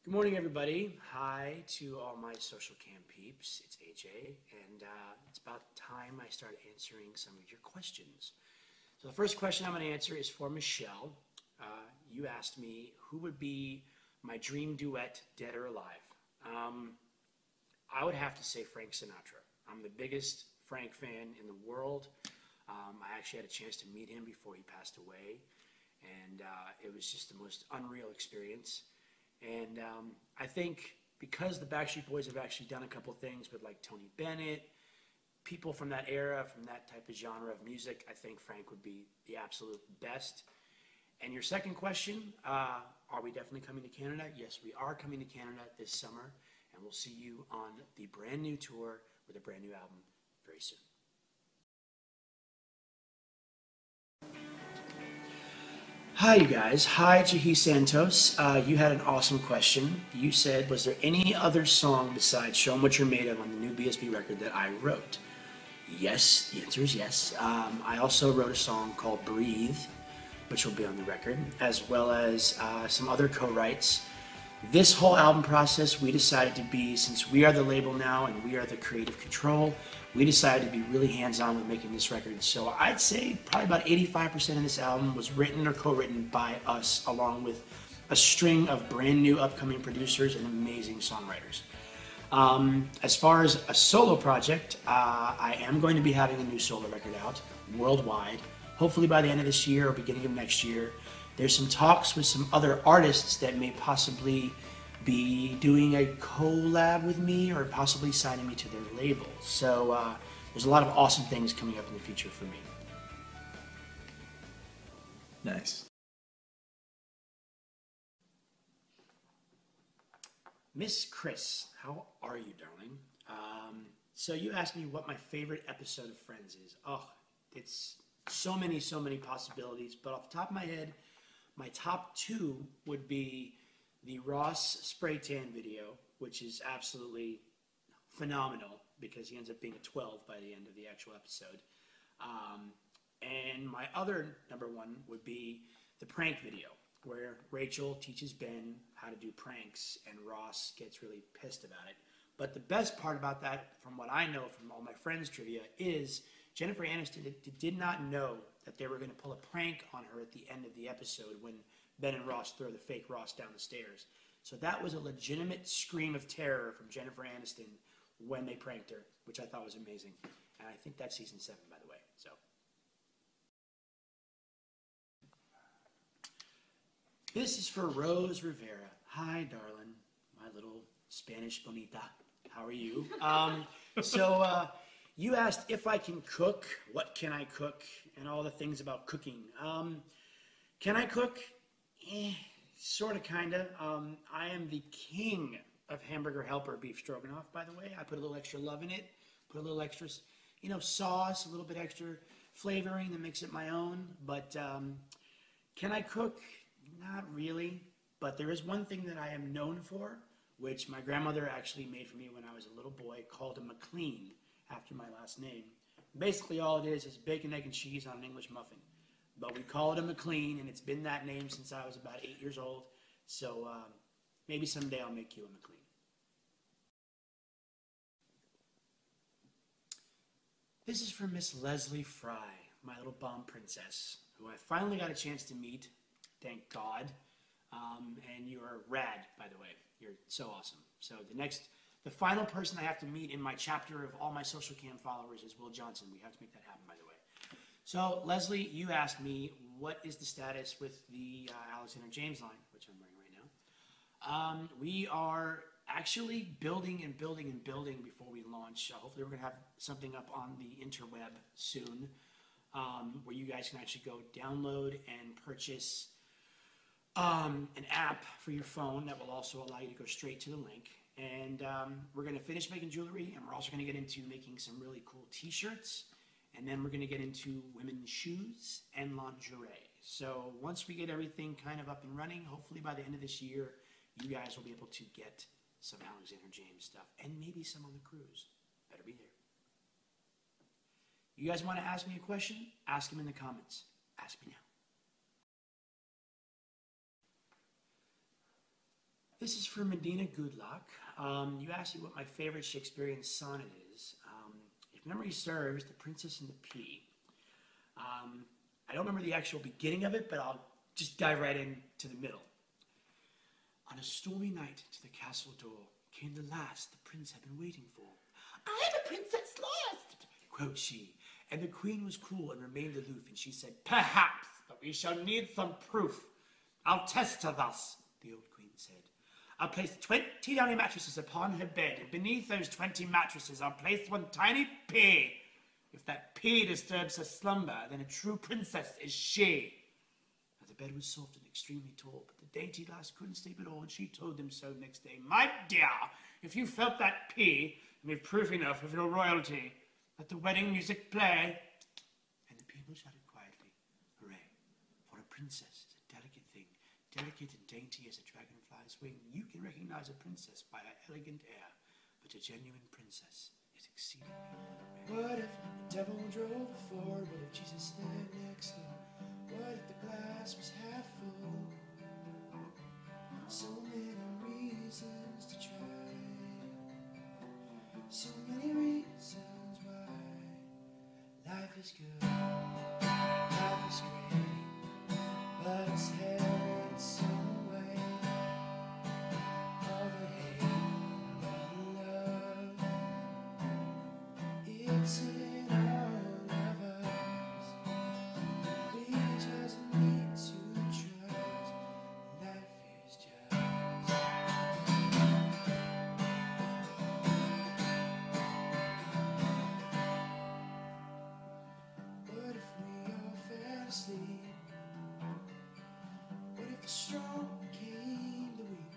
Good morning, everybody. Hi to all my Socialcam peeps. It's AJ, and it's about time I start answering some of your questions. So the first question I'm going to answer is for Michelle. You asked me who would be my dream duet, dead or alive. I would have to say Frank Sinatra. I'm the biggest Frank fan in the world. I actually had a chance to meet him before he passed away, and it was just the most unreal experience. And I think because the Backstreet Boys have actually done a couple things with like Tony Bennett, people from that era, from that type of genre of music, I think Frank would be the absolute best. And your second question, are we definitely coming to Canada? Yes, we are coming to Canada this summer, and we'll see you on the brand new tour with a brand new album very soon. Hi, you guys. Hi, Jahi Santos. You had an awesome question. You said, was there any other song besides Show 'Em What You're Made Of on the new BSB record that I wrote? Yes, the answer is yes. I also wrote a song called Breathe, which will be on the record, as well as some other co-writes. This whole album process, we decided to be, since we are the label now and we are the creative control, we decided to be really hands-on with making this record. So I'd say probably about 85% of this album was written or co-written by us, along with a string of brand new upcoming producers and amazing songwriters. As far as a solo project, I am going to be having a new solo record out worldwide, hopefully by the end of this year or beginning of next year. There's some talks with some other artists that may possibly be doing a collab with me or possibly signing me to their label. So there's a lot of awesome things coming up in the future for me. Nice. Miss Chris, how are you, darling? So you asked me what my favorite episode of Friends is. Oh, it's so many possibilities, but off the top of my head, my top two would be the Ross spray tan video, which is absolutely phenomenal because he ends up being a 12 by the end of the actual episode. And my other number one would be the prank video, where Rachel teaches Ben how to do pranks and Ross gets really pissed about it. But the best part about that, from what I know from all my friends' trivia, is Jennifer Aniston did not know that they were going to pull a prank on her at the end of the episode when Ben and Ross throw the fake Ross down the stairs. So that was a legitimate scream of terror from Jennifer Aniston when they pranked her, which I thought was amazing. And I think that's season 7, by the way. So this is for Rose Rivera. Hi, darling, my little Spanish bonita. How are you? You asked if I can cook, what can I cook, and all the things about cooking. Can I cook? Sort of, kind of. I am the king of hamburger helper beef stroganoff, by the way. I put a little extra love in it, put a little extra, sauce, a little bit extra flavoring that makes it my own. But can I cook? Not really. But there is one thing that I am known for, which my grandmother actually made for me when I was a little boy, called a McLean, after my last name. Basically all it is bacon, egg, and cheese on an English muffin. But we call it a McLean, and it's been that name since I was about 8 years old. So maybe someday I'll make you a McLean. This is for Miss Leslie Fry, my little bomb princess, who I finally got a chance to meet, thank God. And you are rad, by the way. You're so awesome. So the final person I have to meet in my chapter of all my Socialcam followers is Will Johnson. We have to make that happen, by the way. So, Leslie, you asked me what is the status with the Alexander James line, which I'm wearing right now. We are actually building before we launch. Hopefully we're going to have something up on the interweb soon, where you guys can actually go download and purchase an app for your phone that will also allow you to go straight to the link. And we're going to finish making jewelry, and we're also going to get into making some really cool t-shirts, and then we're going to get into women's shoes and lingerie. So once we get everything kind of up and running, hopefully by the end of this year, you guys will be able to get some Alexander James stuff, and maybe some on the cruise. Better be there. You guys want to ask me a question? Ask them in the comments. Ask me now. This is for Medina Goodluck. You asked me what my favorite Shakespearean sonnet is. If memory serves, The Princess and the Pea. I don't remember the actual beginning of it, but I'll just dive right into the middle. On a stormy night to the castle door came the lass the prince had been waiting for. "I am a princess lost," quoth she, and the queen was cool and remained aloof, and she said, "Perhaps, but we shall need some proof. I'll test her thus," the old queen said. "I'll place 20 downy mattresses upon her bed, and beneath those 20 mattresses I'll place one tiny pea. If that pea disturbs her slumber, then a true princess is she." Now the bed was soft and extremely tall, but the dainty lass couldn't sleep at all, and she told them so next day. "My dear, if you felt that pea, and we've proof enough of your royalty, let the wedding music play." And the people shouted quietly, "Hooray, for a princess is a delicate thing, delicate and dainty as a dragonfly's wing. You can recognize a princess by her elegant air, but a genuine princess is exceedingly rare." What if the devil drove a Ford? What if Jesus lived next door? What if the glass was half full? So many reasons to try, so many reasons why. Life is good, life is great, but it's hell in some way. All the hate, all the love, it's in all of us. We just need to trust. Life is just. What if we all fell asleep? What if the strong came the weak?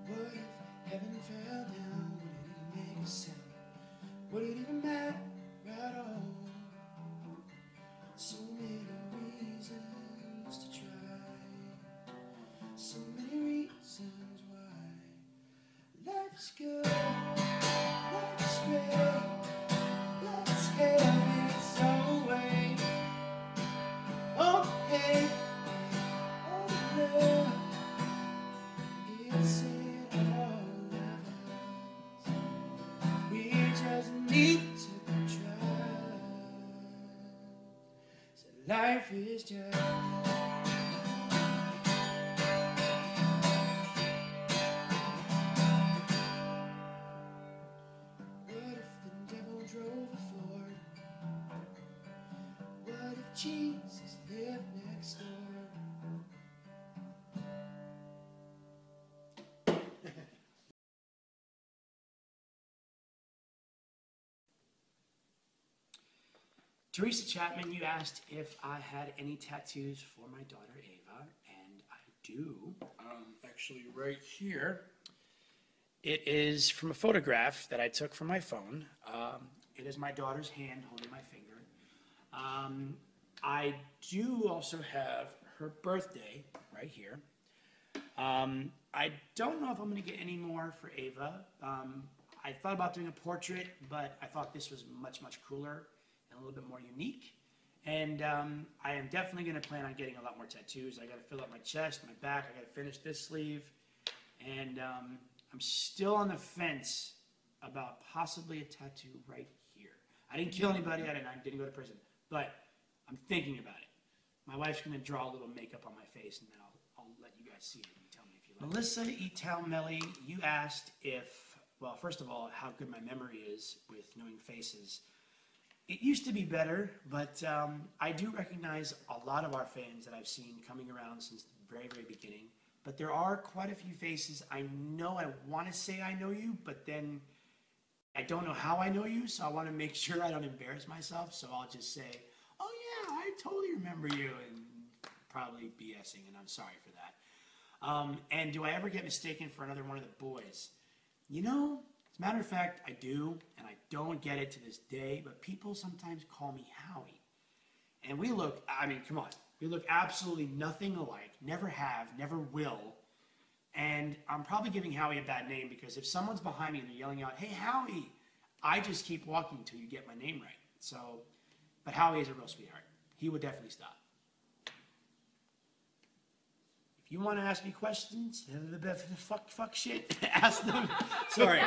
What if heaven fell down? Would it even make a sound? Would it even matter at all? So many reasons to try, so many reasons why. Life is good, life is great, life's having its own way. Oh hey, oh love, it's in all of us. We just need to try. So life is just. What if the devil drove a Ford? What if Jesus lived next door? Teresa Chapman, you asked if I had any tattoos for my daughter Ava, and I do. Actually, right here. It is from a photograph that I took from my phone. It is my daughter's hand holding my finger. I do also have her birthday right here. I don't know if I'm going to get any more for Ava. I thought about doing a portrait, but I thought this was much, much cooler and a little bit more unique. And I am definitely going to plan on getting a lot more tattoos. I got to fill up my chest, my back. I got to finish this sleeve. And I'm still on the fence about possibly a tattoo right here. I didn't kill anybody. I didn't go to prison. But I'm thinking about it. My wife's going to draw a little makeup on my face, and then I'll let you guys see it and tell me if you like it. Melissa Etalmelli, you asked if, well, first of all, how good my memory is with knowing faces. It used to be better, but I do recognize a lot of our fans that I've seen coming around since the very, very beginning. But there are quite a few faces I know. I want to say I know you, but then I don't know how I know you, so I want to make sure I don't embarrass myself. So I'll just say, "Oh yeah, I totally remember you," and probably BSing, and I'm sorry for that. And do I ever get mistaken for another one of the boys? You know, as a matter of fact, I do, and I don't get it to this day, but people sometimes call me Howie. And we look, I mean, come on, we look absolutely nothing alike, never have, never will. And I'm probably giving Howie a bad name because if someone's behind me and they're yelling out, "Hey, Howie," I just keep walking until you get my name right. So, but Howie is a real sweetheart. He would definitely stop. If you want to ask me questions, fuck shit, ask them. Sorry.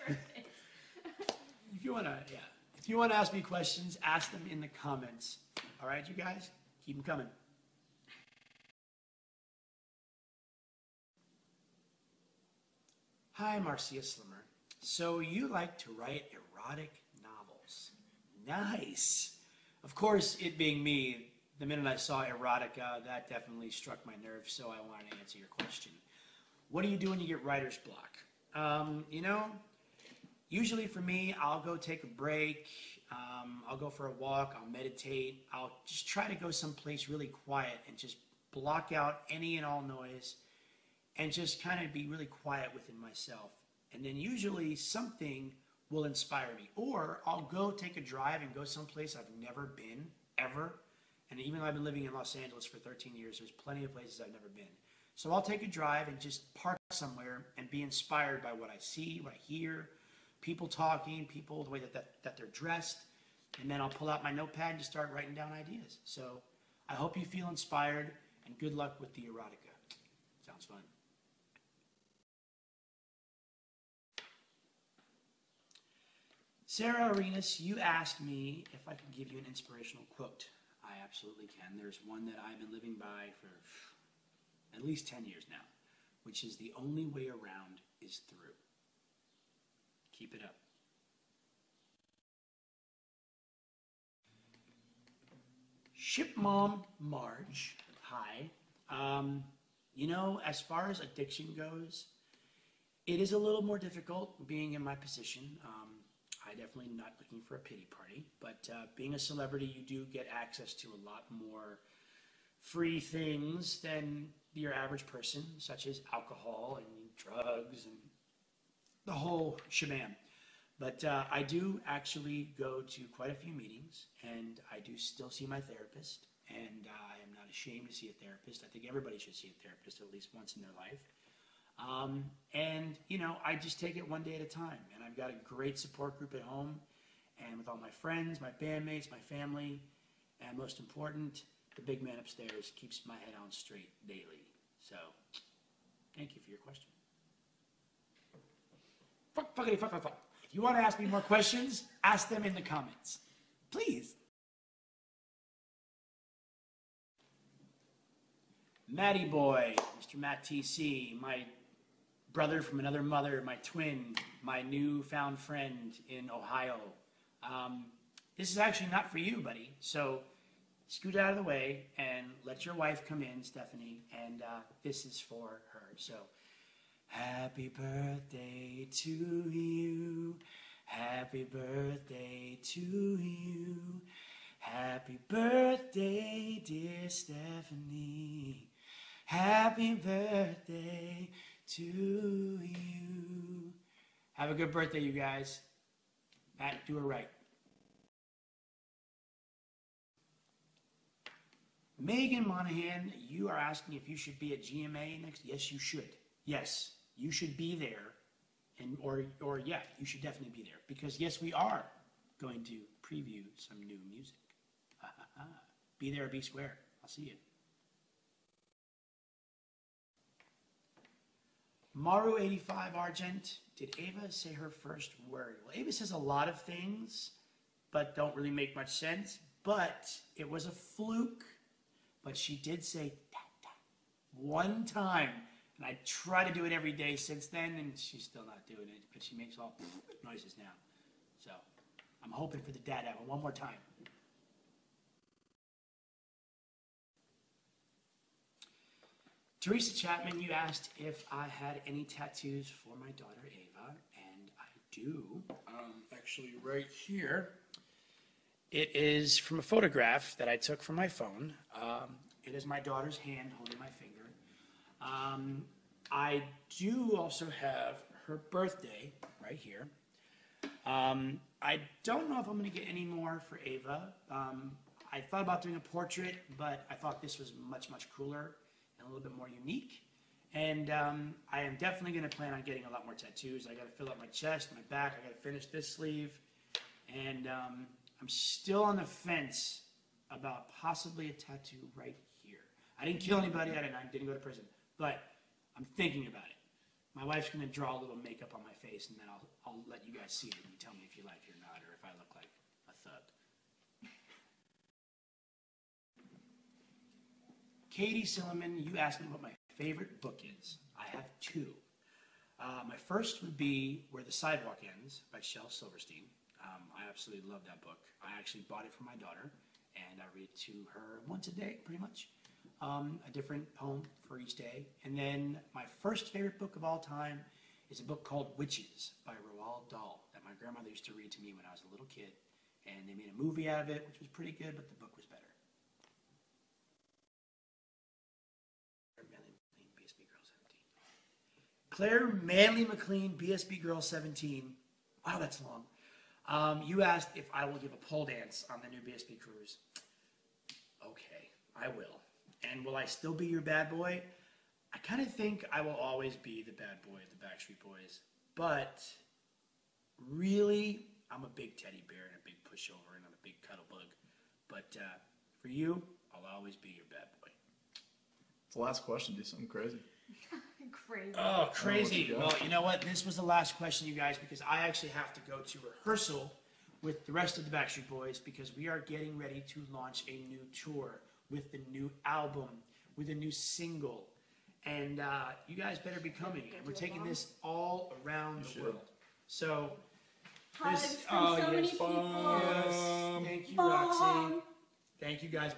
If you want to, yeah. If you want to ask me questions, ask them in the comments. All right, you guys? Keep them coming. Hi, Marcia Slimmer. So you like to write erotic novels. Nice. Of course, it being me, the minute I saw erotica, that definitely struck my nerves, so I wanted to answer your question. What do you do when you get writer's block? You know, usually for me, I'll go take a break, I'll go for a walk, I'll meditate, I'll just try to go someplace really quiet and just block out any and all noise and just kind of be really quiet within myself. And then usually something will inspire me. Or I'll go take a drive and go someplace I've never been, ever. And even though I've been living in Los Angeles for 13 years, there's plenty of places I've never been. So I'll take a drive and just park somewhere and be inspired by what I see, what I hear, people talking, people, the way that they're dressed. And then I'll pull out my notepad and just start writing down ideas. So I hope you feel inspired, and good luck with the erotica. Sounds fun. Sarah Arenas, you asked me if I could give you an inspirational quote. I absolutely can. There's one that I've been living by for at least 10 years now, which is the only way around is through. Keep it up. Ship Mom Marge, hi. You know, as far as addiction goes, it is a little more difficult being in my position. I definitely not looking for a pity party, but being a celebrity, you do get access to a lot more free things than your average person, such as alcohol and drugs and the whole shebang. But I do actually go to quite a few meetings, and I do still see my therapist, and I am not ashamed to see a therapist. I think everybody should see a therapist at least once in their life. And, you know, I just take it one day at a time. And I've got a great support group at home and with all my friends, my bandmates, my family, and most important, the big man upstairs keeps my head on straight daily. So, thank you for your question. Fuck. If you want to ask me more questions, ask them in the comments. Please. Matty Boy, Mr. Matt TC, my brother from another mother, my twin, my newfound friend in Ohio. This is actually not for you, buddy. So scoot out of the way and let your wife come in, Stephanie, and this is for her. So, happy birthday to you. Happy birthday to you. Happy birthday, dear Stephanie. Happy birthday to you. Have a good birthday, you guys. Matt, do it right. Megan Monahan, you are asking if you should be at GMA next. Yes, you should. Yes, you should be there. And or yeah, you should definitely be there. Because yes, we are going to preview some new music. Be there or be square. I'll see you. Maru85 Argent, did Ava say her first word? Well, Ava says a lot of things, but don't really make much sense. But it was a fluke. But she did say one time. And I try to do it every day since then, and she's still not doing it. But she makes all noises now. So I'm hoping for the dada one more time. Teresa Chapman, you asked if I had any tattoos for my daughter Ava, and I do. Actually, right here. It is from a photograph that I took from my phone. It is my daughter's hand holding my finger. I do also have her birthday right here. I don't know if I'm going to get any more for Ava. I thought about doing a portrait, but I thought this was much, much cooler and a little bit more unique. And I am definitely going to plan on getting a lot more tattoos. I got to fill up my chest, my back. I got to finish this sleeve. And I'm still on the fence about possibly a tattoo right here. I didn't kill anybody. I didn't go to prison. But I'm thinking about it. My wife's going to draw a little makeup on my face, and then I'll let you guys see it, and you tell me if you like it or not, or if I look like a thug. Katie Silliman, you asked me what my favorite book is. I have two. My first would be Where the Sidewalk Ends by Shel Silverstein. I absolutely love that book. I actually bought it for my daughter, and I read it to her once a day, pretty much. A different poem for each day. And then my first favorite book of all time is a book called Witches by Roald Dahl that my grandmother used to read to me when I was a little kid. And they made a movie out of it, which was pretty good, but the book was better. Claire Manley McLean, BSB Girl 17. Wow, that's long. You asked if I will give a pole dance on the new BSB cruise. Okay, I will. And will I still be your bad boy? I kind of think I will always be the bad boy of the Backstreet Boys. But really, I'm a big teddy bear and a big pushover and I'm a big cuddle bug. But for you, I'll always be your bad boy. It's the last question. Do something crazy. Crazy. Oh, crazy. Well, you know what? This was the last question, you guys, because I actually have to go to rehearsal with the rest of the Backstreet Boys because we are getting ready to launch a new tour with the new album, with a new single. And you guys better be coming. And we're taking this all around the world. So, Hugs from so many people. Yes. Thank you, Roxy. Thank you, guys.